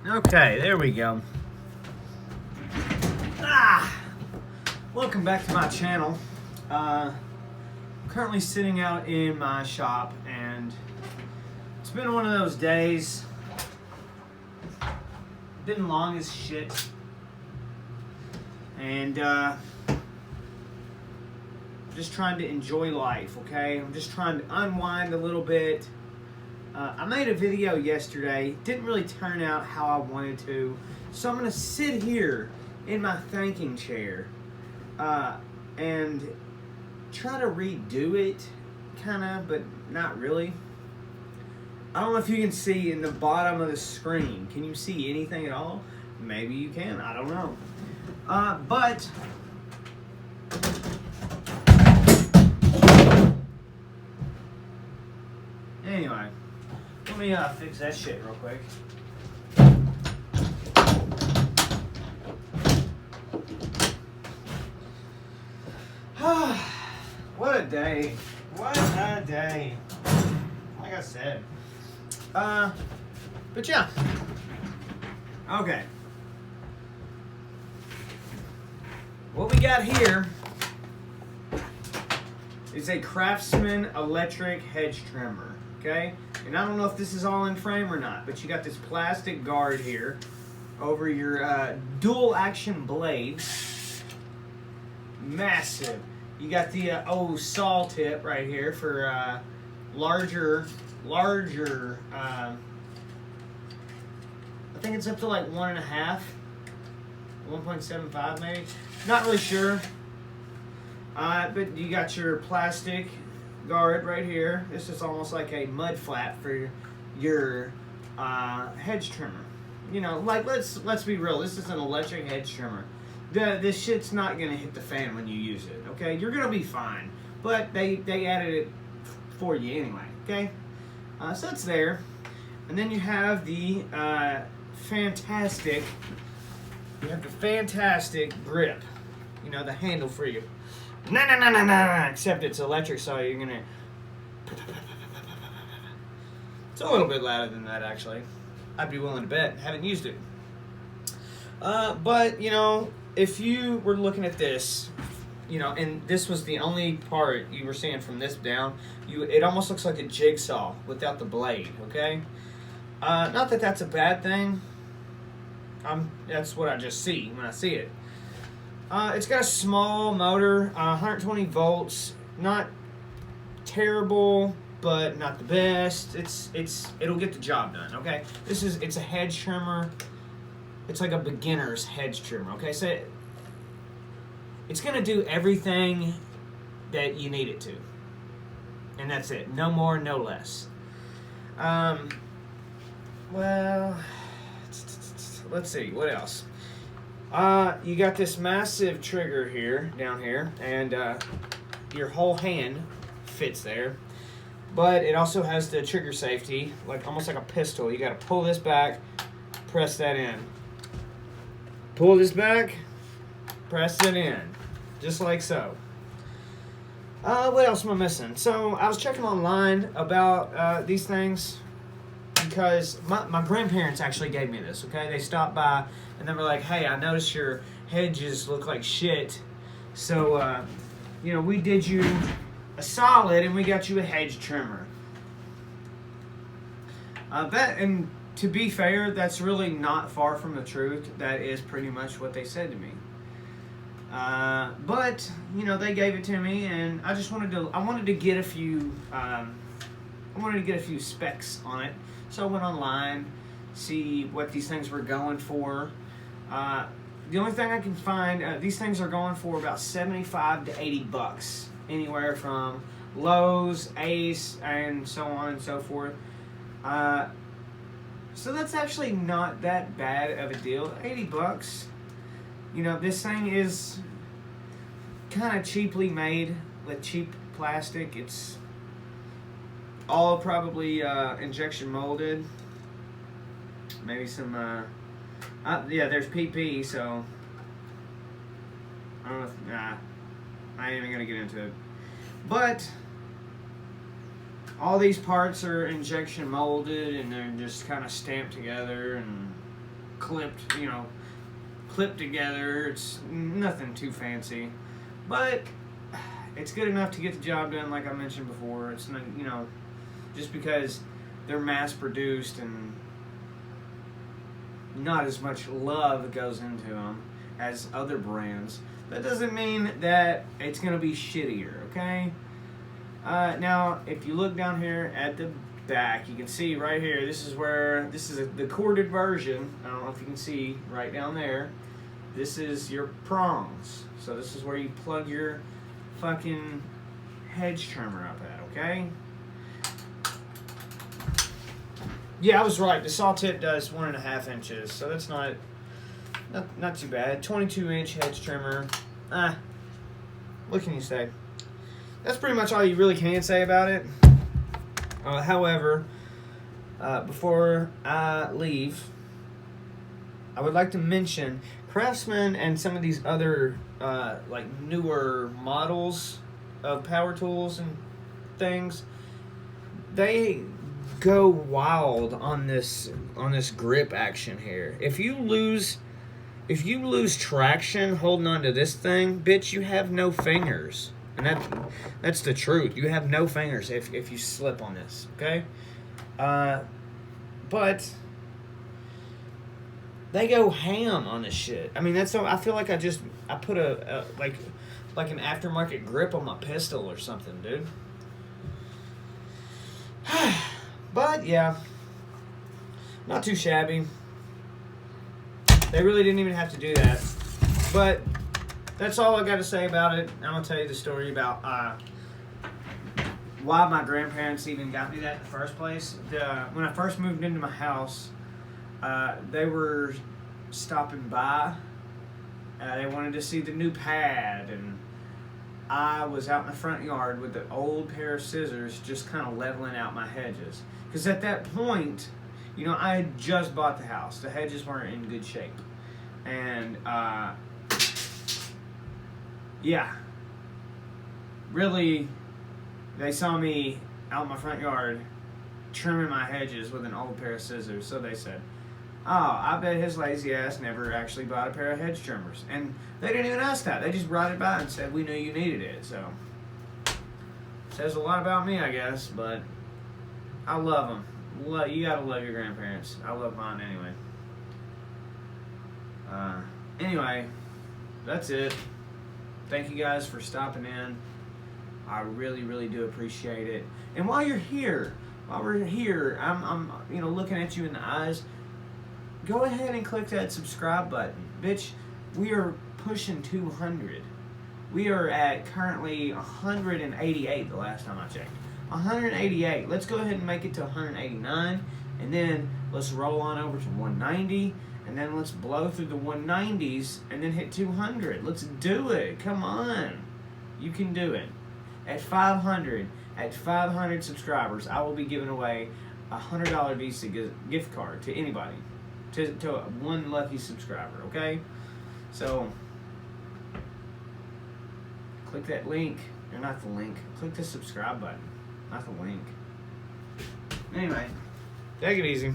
Okay, there we go. Welcome back to my channel. Currently sitting out in my shop, and it's been one of those days. Been long as shit, and just trying to enjoy life. Okay, I'm just trying to unwind a little bit. I made a video yesterday. Didn't really turn out how I wanted to, so I'm gonna sit here in my thinking chair and try to redo it, kind of, but not really. I don't know if you can see in the bottom of the screen. Can you see anything at all? Maybe you can. I don't know. But anyway, let me fix that shit real quick. What a day. What a day. Like I said. But yeah. Okay. What we got here is a Craftsman electric hedge trimmer. Okay? And I don't know if this is all in frame or not, but you got this plastic guard here over your dual action blade. Massive. You got the saw tip right here for larger. I think it's up to like 1.5, 1.75 maybe. Not really sure. But you got your plastic guard right here. This is almost like a mud flap for your hedge trimmer. You know, like let's be real. This is an electric hedge trimmer. This shit's not gonna hit the fan when you use it. Okay, you're gonna be fine. But they added it for you anyway. Okay, so it's there, and then you have the fantastic. You have the fantastic grip. You know, the handle for you. Except it's electric, so you're gonna. It's a little bit louder than that, actually. I'd be willing to bet. Haven't used it. But you know, if you were looking at this, you know, and this was the only part you were seeing from this down, it almost looks like a jigsaw without the blade. Okay. Not that that's a bad thing. That's what I just see when I see it. It's got a small motor, 120 volts. Not terrible, but not the best. It'll get the job done. Okay, it's a hedge trimmer. It's like a beginner's hedge trimmer. Okay, so it's gonna do everything that you need it to, and that's it. No more, no less. Well, let's see what else. You got this massive trigger here, down here, and your whole hand fits there. But it also has the trigger safety, like almost like a pistol. You got to pull this back, press that in. Pull this back, press it in, just like so. What else am I missing? So I was checking online about these things because my grandparents actually gave me this. Okay, they stopped by. And they were like, hey, I noticed your hedges look like shit. So, you know, we did you a solid and we got you a hedge trimmer. And to be fair, that's really not far from the truth. That is pretty much what they said to me. But, you know, they gave it to me, and I wanted to get a few specs on it. So I went online, see what these things were going for. The only thing I can find, these things are going for about $75 to $80, anywhere from Lowe's, Ace, and so on and so forth. So that's actually not that bad of a deal. $80. You know, this thing is kind of cheaply made with cheap plastic. It's all probably injection molded. Maybe some. Yeah, there's PP, so I don't know if, I ain't even gonna get into it. But all these parts are injection molded and they're just kind of stamped together, and clipped, clipped together. It's nothing too fancy, but it's good enough to get the job done. Like I mentioned before, it's not, just because they're mass produced and not as much love goes into them as other brands, that doesn't mean that it's going to be shittier, okay? Now, if you look down here at the back, you can see right here, this is the corded version. I don't know if you can see right down there. This is your prongs. So this is where you plug your fucking hedge trimmer up at, okay? Yeah, I was right. The saw tip does 1.5 inches, so that's not too bad. 22-inch hedge trimmer. What can you say? That's pretty much all you really can say about it. However, before I leave, I would like to mention Craftsman and some of these other like newer models of power tools and things. They go wild on this grip action here. If you lose traction holding onto this thing, bitch, you have no fingers. And that's the truth. You have no fingers if you slip on this, okay? But they go ham on this shit. I mean, I feel like I put a like an aftermarket grip on my pistol or something, dude. But yeah, not too shabby. They really didn't even have to do that. But that's all I got to say about it. I'm going to tell you the story about why my grandparents even got me that in the first place. When I first moved into my house, they were stopping by. They wanted to see the new pad, and I was out in the front yard with the old pair of scissors just kind of leveling out my hedges. Because at that point, I had just bought the house. The hedges weren't in good shape. And, yeah. Really, they saw me out in my front yard trimming my hedges with an old pair of scissors. So they said, oh, I bet his lazy ass never actually bought a pair of hedge trimmers. And they didn't even ask that. They just brought it by and said, we knew you needed it. So, says a lot about me, I guess, but I love them. You gotta love your grandparents. I love mine anyway. Anyway, that's it. Thank you guys for stopping in. I really, really do appreciate it. And while we're here, I'm looking at you in the eyes. Go ahead and click that subscribe button. Bitch, we are pushing 200. We are at currently 188 the last time I checked. 188. Let's go ahead and make it to 189. And then let's roll on over to 190. And then let's blow through the 190s and then hit 200. Let's do it. Come on. You can do it. At 500 subscribers, I will be giving away a $100 Visa gift card to anybody. To one lucky subscriber, okay? So, click that link. Or not the link. Click the subscribe button. Not the link. Anyway, take it easy.